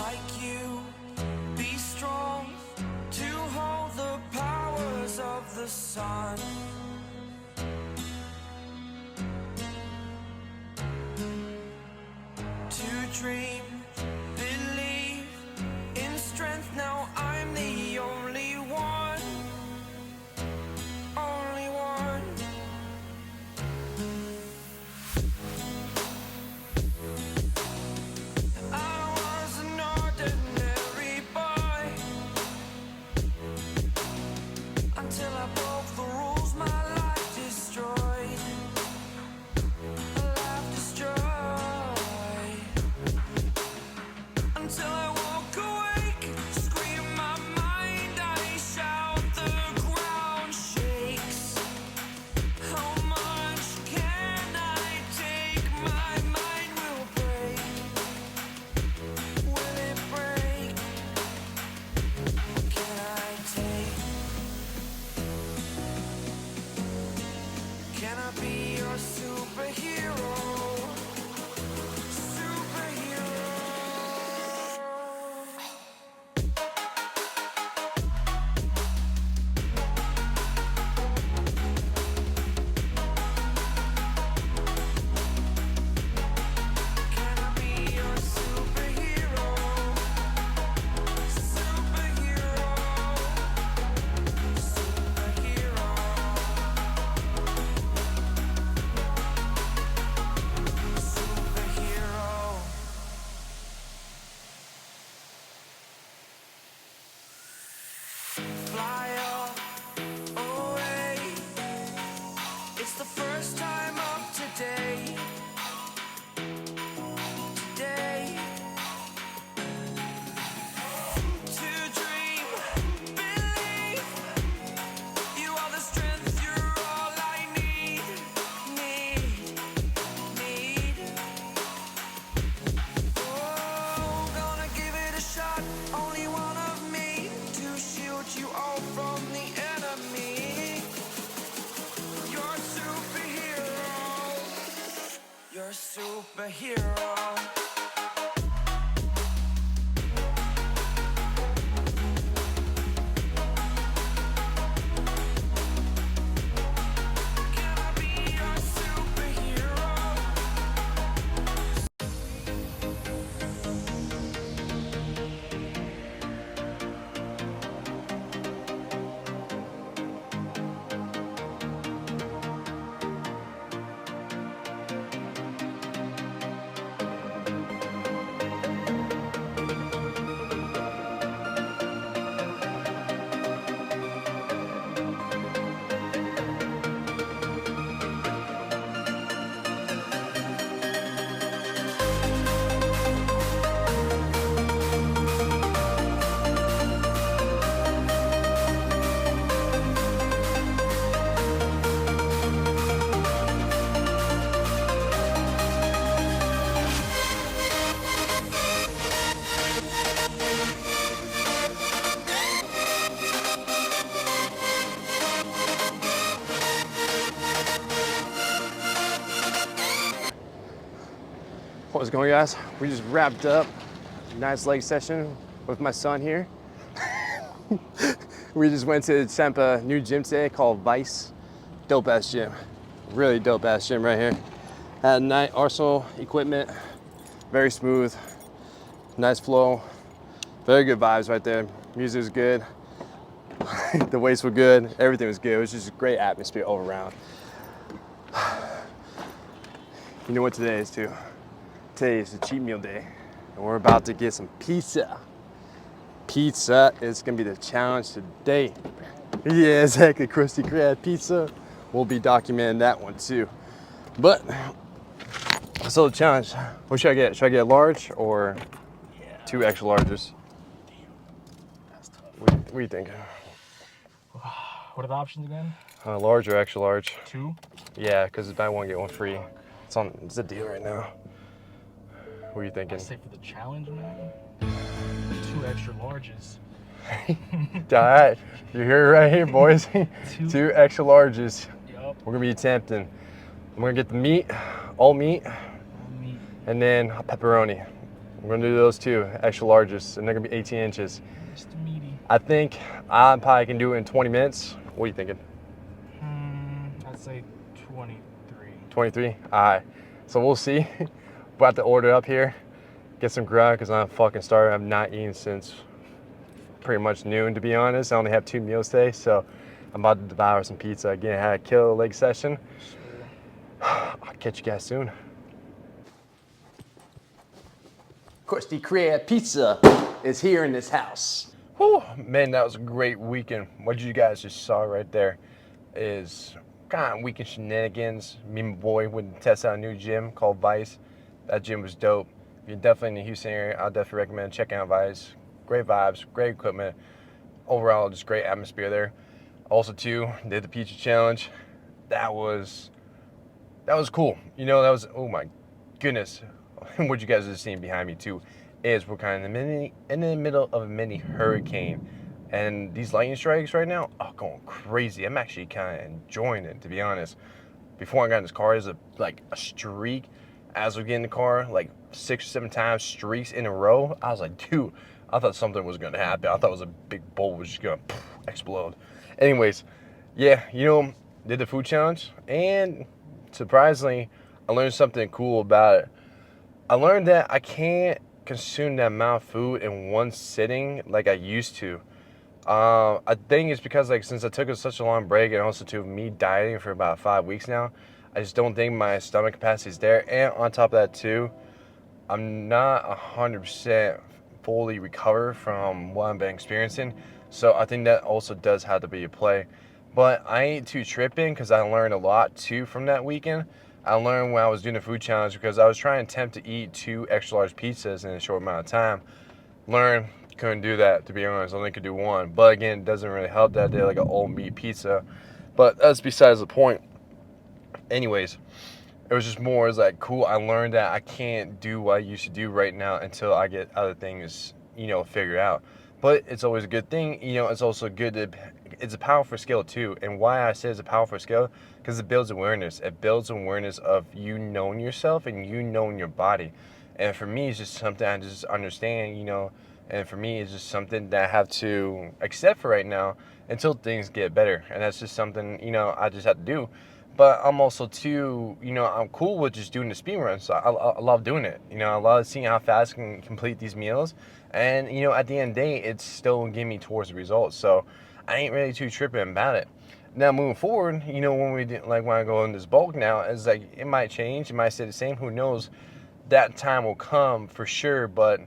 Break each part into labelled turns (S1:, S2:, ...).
S1: like you, be strong to hold the powers of the sun. To dream, believe in strength. Now I'm the only one, only one. I was an ordinary boy until I broke the rules. My life destroyed, a life destroyed. Until I walk awake, scream my mind, I shout, the ground shakes. How much can I take? My mind will break. Will it break? Can I take? Can I be your superhero? Superhero. Can I be your superhero? Superhero. Superhero. Superhero. Fly away. It's the first time of today. Today. To dream, believe. You are the strength, you're all I need. Oh, gonna give it a shot. Only one of me to shield you all from the enemy. You're a superhero. You're a superhero. Can I be your superhero?
S2: What's going on, guys? We just wrapped up a nice leg session with my son here. We just went to Tampa new gym today called Vice. Dope ass gym. Really dope ass gym right here. Had nice Arsenal equipment, very smooth, nice flow, very good vibes right there. Music was good, the weights were good, everything was good. It was just a great atmosphere all around. You know what today is too? Today is a cheat meal day, and we're about to get some pizza. Pizza is gonna be the challenge today. Yeah, exactly, Krusty Krab pizza. We'll be documenting that one too. But, so the challenge, what should I get? Should I get a large or two extra larges?
S3: That's tough.
S2: What do you think?
S3: What are the options again?
S2: Large or extra large?
S3: Two?
S2: Yeah, because buy one, get one free. It's a deal right now. What are you thinking?
S3: I say for the challenge, man, 2 extra larges.
S2: All right, you hear it right here, boys. Two extra larges.
S3: Yup.
S2: We're gonna be tempting. I'm gonna get the meat, all meat, and then a pepperoni. We're gonna do those two, extra larges, and they're gonna be 18 inches.
S3: It's the meaty.
S2: I think I probably can do it in 20 minutes. What are you thinking?
S3: I'd say 23.
S2: 23? Alright. So we'll see. About to order up here, get some grub because I'm fucking starving. I've not eaten since pretty much noon, to be honest. I only have 2 meals today, so I'm about to devour some pizza. Again, I had a kill leg session.
S3: Sure.
S2: I'll catch you guys soon. Krusty Krab Pizza is here in this house. Whew, man, that was a great weekend. What you guys just saw right there is kind of weekend shenanigans. Me and my boy went to test out a new gym called Vice. That gym was dope. If you're definitely in the Houston area, I'll definitely recommend checking out Vice. Great vibes, great equipment. Overall, just great atmosphere there. Also, too, did the pizza challenge. That was cool. You know, that was, oh my goodness. What you guys are seeing behind me too is we're kind of in the middle of a mini hurricane, and these lightning strikes right now are going crazy. I'm actually kind of enjoying it, to be honest. Before I got in this car, there's like a streak as we get in the car, like 6 or 7 times streaks in a row. I was like, dude, I thought something was gonna happen. I thought it was a big bowl was just gonna explode. Anyways, yeah, you know, did the food challenge, and surprisingly, I learned something cool about it. I learned that I can't consume that amount of food in one sitting like I used to. I think it's because, like, since I took such a long break, and also to me dieting for about 5 weeks now, I just don't think my stomach capacity is there. And on top of that too, I'm not 100% fully recovered from what I've been experiencing. So I think that also does have to be a play. But I ain't too tripping because I learned a lot too from that weekend. I learned when I was doing the food challenge because I was trying to attempt to eat 2 extra large pizzas in a short amount of time. Learned couldn't do that, to be honest. I only could do 1. But again, it doesn't really help that I did like an all meat pizza. But that's besides the point. Anyways, it was just more as like cool. I learned that I can't do what I used to do right now until I get other things, you know, figured out. But it's always a good thing, you know. It's also good to, it's a powerful skill too. And why I say it's a powerful skill, because it builds awareness. It builds awareness of you knowing yourself and you knowing your body. And for me, it's just something I just understand, you know. And for me, it's just something that I have to accept for right now until things get better. And that's just something, you know, I just have to do. But I'm also too, you know, I'm cool with just doing the speed run. So I love doing it. You know, I love seeing how fast I can complete these meals. And, you know, at the end of the day, it's still getting me towards the results. So I ain't really too tripping about it. Now, moving forward, you know, when I go in this bulk now, it's like, it might change. It might stay the same. Who knows? That time will come for sure. But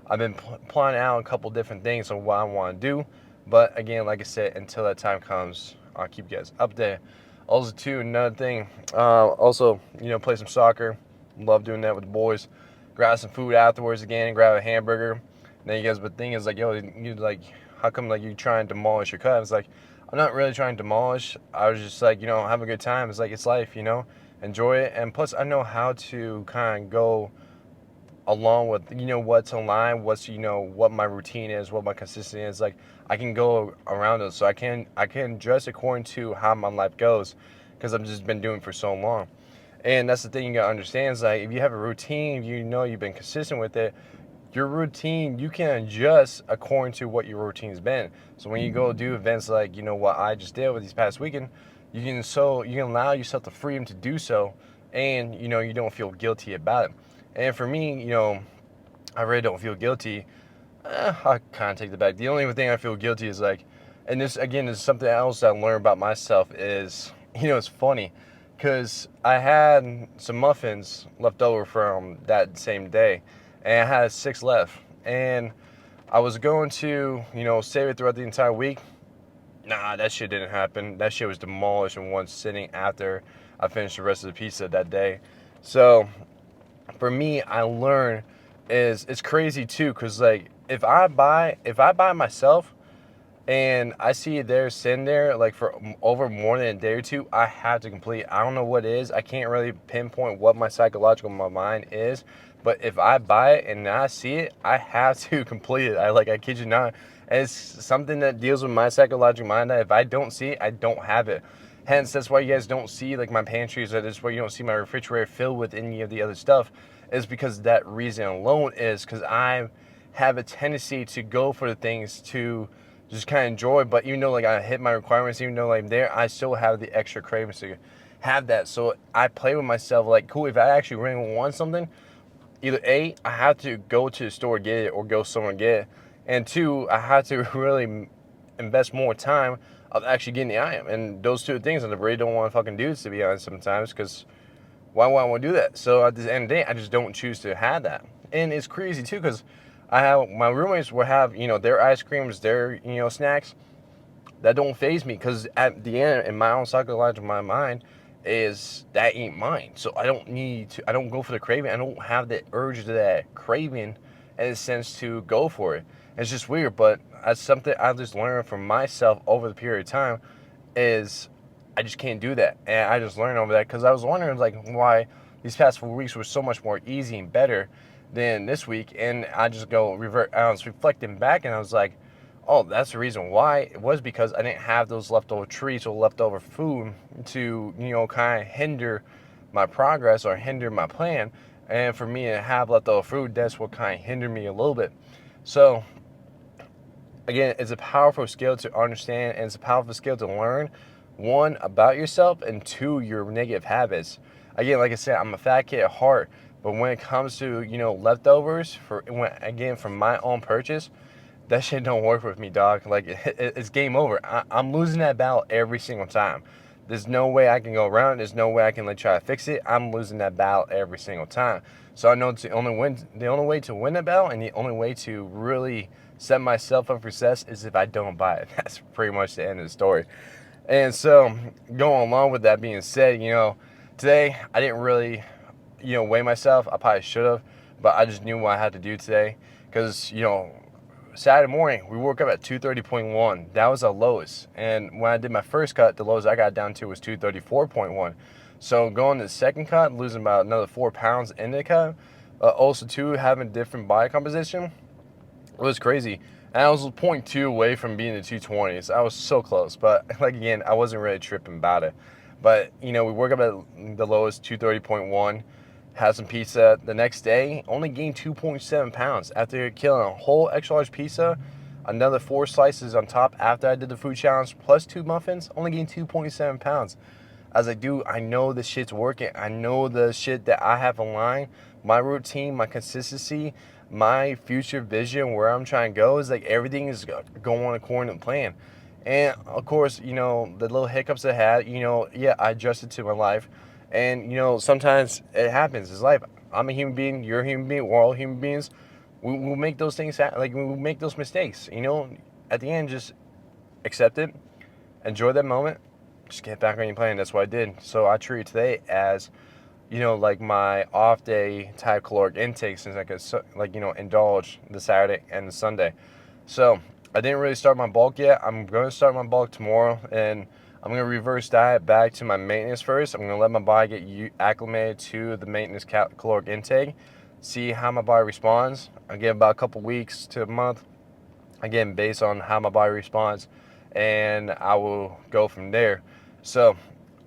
S2: I've been planning out a couple different things on what I want to do. But again, like I said, until that time comes, I'll keep you guys updated. Also, too, another thing, also, you know, play some soccer. Love doing that with the boys. Grab some food afterwards again, grab a hamburger. Then you guys, but the thing is, like, yo, you like, how come, like, you try and demolish your cut? It's like, I'm not really trying to demolish. I was just like, you know, have a good time. It's like, it's life, you know, enjoy it. And plus, I know how to kind of go along with, you know, what's online, what's, you know, what my routine is, what my consistency is. Like, I can go around it, so I can dress according to how my life goes, because I've just been doing it for so long. And that's the thing you gotta understand is, like, if you have a routine, you know, you've been consistent with it, your routine, you can adjust according to what your routine's been. So when you go do events like, you know, what I just did with these past weekend, you can allow yourself the freedom to do so, and, you know, you don't feel guilty about it. And for me, you know, I really don't feel guilty. I kind of take that back. The only thing I feel guilty is, like, and this again is something else I learned about myself is, you know, it's funny because I had some muffins left over from that same day, and I had 6 left, and I was going to, you know, save it throughout the entire week. Nah, that shit didn't happen. That shit was demolished in one sitting after I finished the rest of the pizza that day. So for me, I learned is it's crazy too, cause like if I buy myself and I see it there sitting there like for over more than a day or 2, I have to complete. I don't know what it is. I can't really pinpoint what my psychological mind is, but if I buy it and I see it, I have to complete it. I kid you not. And it's something that deals with my psychological mind that if I don't see it, I don't have it. Hence, that's why you guys don't see like my pantries, or that's why you don't see my refrigerator filled with any of the other stuff. is because that reason alone is because I have a tendency to go for the things to just kind of enjoy, but even though like I hit my requirements, even though like I'm there, I still have the extra cravings to have that. So I play with myself like, cool, if I actually really want something, either A, I have to go to the store get it or go somewhere and get it, and two, I have to really invest more time of actually getting the item. And those two things I really don't want to fucking do, to be honest, sometimes, because why would I want to do that? So at the end of the day, I just don't choose to have that. And it's crazy too, because I have my roommates will have, you know, their ice creams, their, you know, snacks that don't phase me, because at the end, in my own psychological mind, is that ain't mine. So I don't go for the craving. I don't have the urge to that craving in a sense to go for it. It's just weird, but that's something I've just learned from myself over the period of time, is I just can't do that. And I just learned over that, because I was wondering like why these past 4 weeks were so much more easy and better than this week. And I just I was reflecting back, and I was like, oh, that's the reason why. It was because I didn't have those leftover treats or leftover food to, you know, kind of hinder my progress or hinder my plan. And for me to have leftover food, that's what kind of hindered me a little bit. So again, it's a powerful skill to understand, and it's a powerful skill to learn, one, about yourself, and two, your negative habits. Again, like I said, I'm a fat kid at heart, but when it comes to, you know, leftovers, again, from my own purchase, that shit don't work with me, dog. Like, it's game over. I'm losing that battle every single time. There's no way I can go around it. There's no way I can like try to fix it. I'm losing that battle every single time. So I know the only way to win the battle, and the only way to really set myself up for success, is if I don't buy it. That's pretty much the end of the story. And so, going along with that being said, you know, today I didn't really, you know, weigh myself. I probably should have, but I just knew what I had to do today, because, you know, Saturday morning, we woke up at 230.1. That was our lowest. And when I did my first cut, the lowest I got down to was 234.1. So going to the second cut, losing about another 4 pounds in the cut. Also, too, having different body composition, it was crazy. And I was 0.2 away from being the 220s. I was so close. But, like, again, I wasn't really tripping about it. But, you know, we woke up at the lowest, 230.1. Had some pizza. The next day, only gained 2.7 pounds after killing a whole extra large pizza, another 4 slices on top after I did the food challenge, plus 2 muffins, only gained 2.7 pounds. I was like, dude, I know this shit's working. I know the shit that I have aligned, my routine, my consistency, my future vision, where I'm trying to go, is like everything is going according to plan. And of course, you know, the little hiccups I had, you know, yeah, I adjusted to my life. And, you know, sometimes it happens. It's life. I'm a human being. You're a human being. We're all human beings. We'll make those things like we'll make those mistakes. You know, at the end, just accept it, enjoy that moment, just get back on your plan. That's what I did. So I treat today as, you know, like my off day type caloric intake, since I could, like, you know, indulge the Saturday and the Sunday. So I didn't really start my bulk yet. I'm going to start my bulk tomorrow, and I'm going to reverse diet back to my maintenance first. I'm going to let my body get acclimated to the maintenance caloric intake, see how my body responds. Again, about a couple weeks to a month, again, based on how my body responds, and I will go from there. So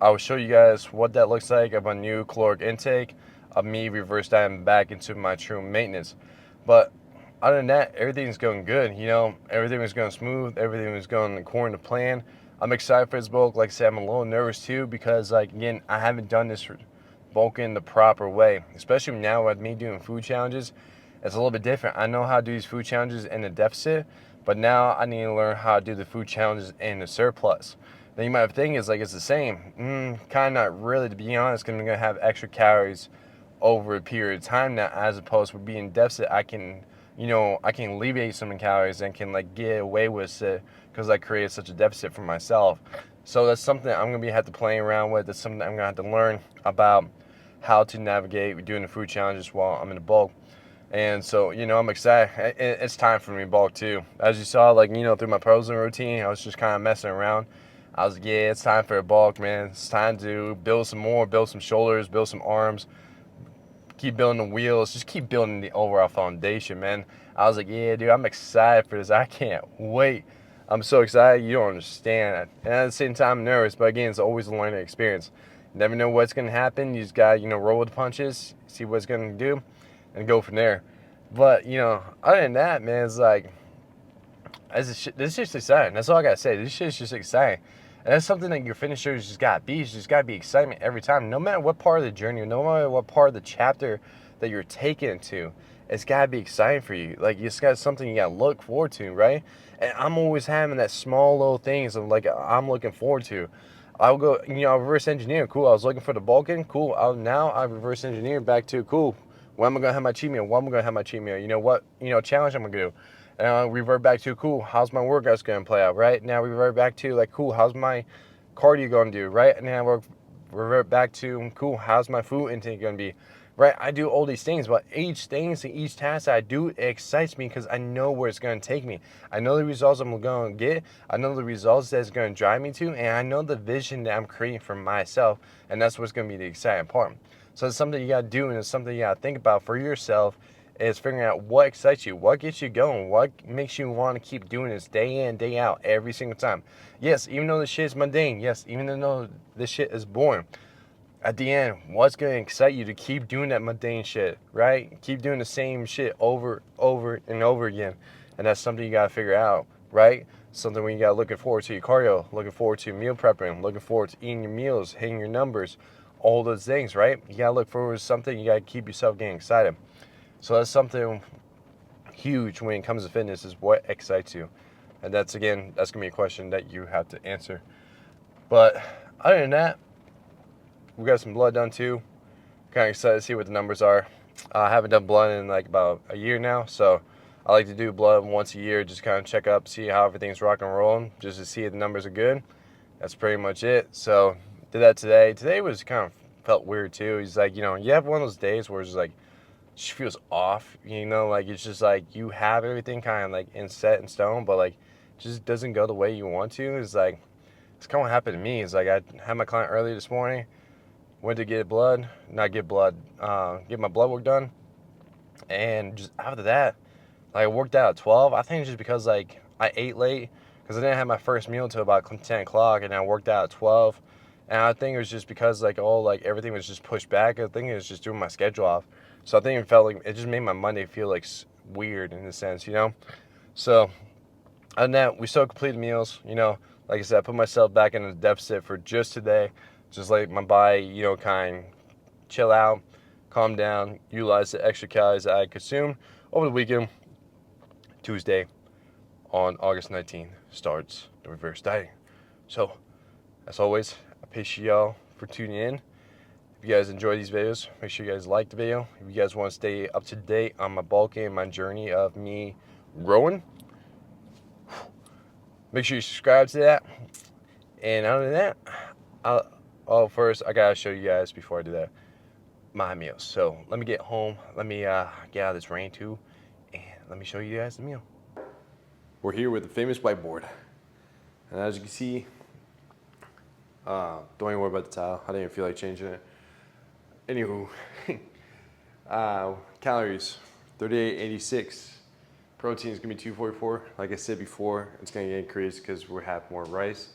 S2: I will show you guys what that looks like of a new caloric intake, of me reverse dieting back into my true maintenance. But other than that, everything's going good. You know, everything was going smooth. Everything was going according to plan. I'm excited for this bulk. Like I said, I'm a little nervous too, because, like, again, I haven't done this bulking the proper way, especially now with me doing food challenges. It's a little bit different. I know how to do these food challenges in a deficit, but now I need to learn how to do the food challenges in the surplus. Then you might think it's like it's the same. Kind of not really, to be honest, because I'm going to have extra calories over a period of time now, as opposed to being deficit. I can, you know, I can alleviate some calories and can like get away with it, because I created such a deficit for myself. So that's something I'm going to have to play around with. That's something I'm going to have to learn about, how to navigate doing the food challenges while I'm in the bulk. And so, you know, I'm excited. It's time for me to bulk too. As you saw, like, you know, through my posing routine, I was just kind of messing around. I was like, yeah, it's time for a bulk, man. It's time to build some more, build some shoulders, build some arms, keep building the wheels, just keep building the overall foundation, man. I was like, yeah, dude, I'm excited for this. I can't wait. I'm so excited, you don't understand. And at the same time, I'm nervous, but again, it's always a learning experience. Never know what's gonna happen. You just gotta, roll with the punches, see what's gonna do, and go from there. But other than that, man, it's like this is just exciting. That's all I gotta say. This shit is just exciting, and that's something that your finishers just gotta be. It's just gotta be excitement every time, no matter what part of the journey, no matter what part of the chapter that you're taking it to. It's gotta be exciting for you. Like it's got something you gotta look forward to, right? And I'm always having that small little things of like I'm looking forward to. I'll go, I'll reverse engineer. Cool. I was looking for the Balkan. Cool. Now I reverse engineer back to cool. When am I gonna have my cheat meal? When am I gonna have my cheat meal? You know what? Challenge I'm gonna do. And I'll revert back to cool. How's my workouts gonna play out? Right now, revert back to like cool. How's my cardio gonna do? Right, and then we'll revert back to cool. How's my food intake gonna be? Right, I do all these things, but each task I do, it excites me because I know where it's going to take me. I know the results I'm going to get. I know the results that it's going to drive me to, and I know the vision that I'm creating for myself, and that's what's going to be the exciting part. So it's something you got to do, and it's something you got to think about for yourself, is figuring out what excites you, what gets you going, what makes you want to keep doing this day in, day out, every single time. Yes, even though this shit is mundane. Yes, even though this shit is boring. At the end, what's going to excite you to keep doing that mundane shit, right? Keep doing the same shit over and over again. And that's something you got to figure out, right? Something when you got looking forward to your cardio, looking forward to meal prepping, looking forward to eating your meals, hitting your numbers, all those things, right? You got to look forward to something. You got to keep yourself getting excited. So that's something huge when it comes to fitness, is what excites you. And that's going to be a question that you have to answer. But other than that, we got some blood done too. Kind of excited to see what the numbers are. I haven't done blood in like about a year now, so I like to do blood once a year, just kind of check up, see how everything's rock and rolling, just to see if the numbers are good. That's pretty much it. So did that today. Today was kind of felt weird too. He's like, you have one of those days where it's just like, just feels off, like it's just like you have everything kind of like set in stone, but like just doesn't go the way you want to. It's kind of what happened to me. It's like I had my client early this morning. Went to get my blood work done. And just after that, like I worked out at 12. I think it's just because like I ate late because I didn't have my first meal until about 10 o'clock, and I worked out at 12. And I think it was just because like everything was just pushed back. I think it was just doing my schedule off. So I think it felt like it just made my Monday feel like weird in a sense, So other than that, we still completed meals, Like I said, I put myself back in a deficit for just today. Just let my body, kind of chill out, calm down, utilize the extra calories that I consumed over the weekend. Tuesday on August 19th starts the reverse dieting. So, as always, I appreciate y'all for tuning in. If you guys enjoy these videos, make sure you guys like the video. If you guys want to stay up to date on my bulking and my journey of me growing, make sure you subscribe to that. And other than that, first I gotta show you guys before I do that my meals. So let me get home. Let me get out of this rain too, and let me show you guys the meal. We're here with the famous whiteboard, and as you can see, don't even worry about the tile. I didn't even feel like changing it. Anywho, calories 3886. Protein is gonna be 244. Like I said before, it's gonna get increased because we have more rice.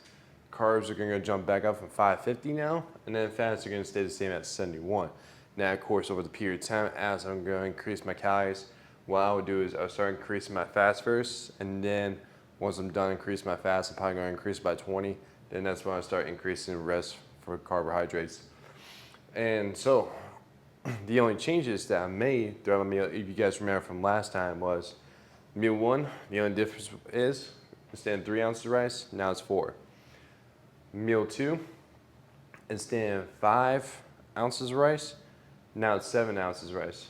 S2: Carbs are gonna jump back up from 550 now, and then fats are gonna stay the same at 71. Now, of course, over the period of time, as I'm gonna increase my calories, what I would do is I'll start increasing my fats first, and then once I'm done increasing my fats, I'm probably gonna increase by 20. Then that's when I start increasing the rest for carbohydrates. And so, the only changes that I made throughout my meal, if you guys remember from last time, was meal one, the only difference is instead of 3 ounces of rice, now it's 4. Meal two, instead of 5 ounces of rice, now it's 7 ounces of rice.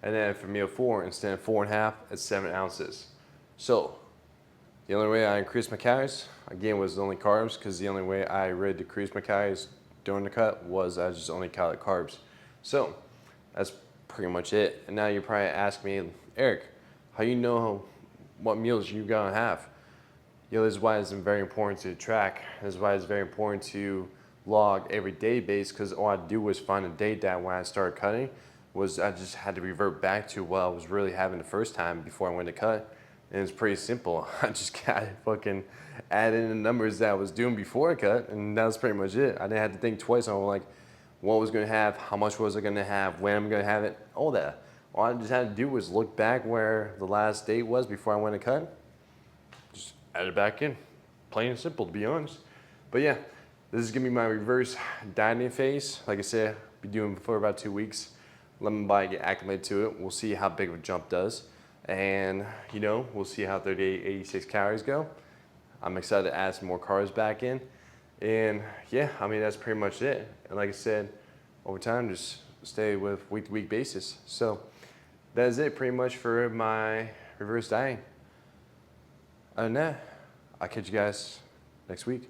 S2: And then for meal 4, instead of 4.5, it's 7 ounces. So the only way I increased my calories, again, was only carbs, because the only way I really decreased my calories during the cut was I just only cut carbs. So that's pretty much it. And now you're probably asking me, Eric, how you know what meals you're gonna have? This is why it's very important to track. This is why it's very important to log every day base, because all I do was find a date that when I started cutting was I just had to revert back to what I was really having the first time before I went to cut. And it's pretty simple. I just got to fucking add in the numbers that I was doing before I cut, and that was pretty much it. I didn't have to think twice on like what was going to have, how much was I going to have, when I'm going to have it, all that. All I just had to do was look back where the last date was before I went to cut, just add it back in. Plain and simple, to be honest. But yeah, this is gonna be my reverse dieting phase. Like I said, I'll be doing for about 2 weeks. Let my body get acclimated to it. We'll see how big of a jump does. And you know, we'll see how 38, 86 calories go. I'm excited to add some more carbs back in. And yeah, I mean, that's pretty much it. And like I said, over time, just stay with week to week basis. So that is it pretty much for my reverse dieting. Other than that, I'll catch you guys next week.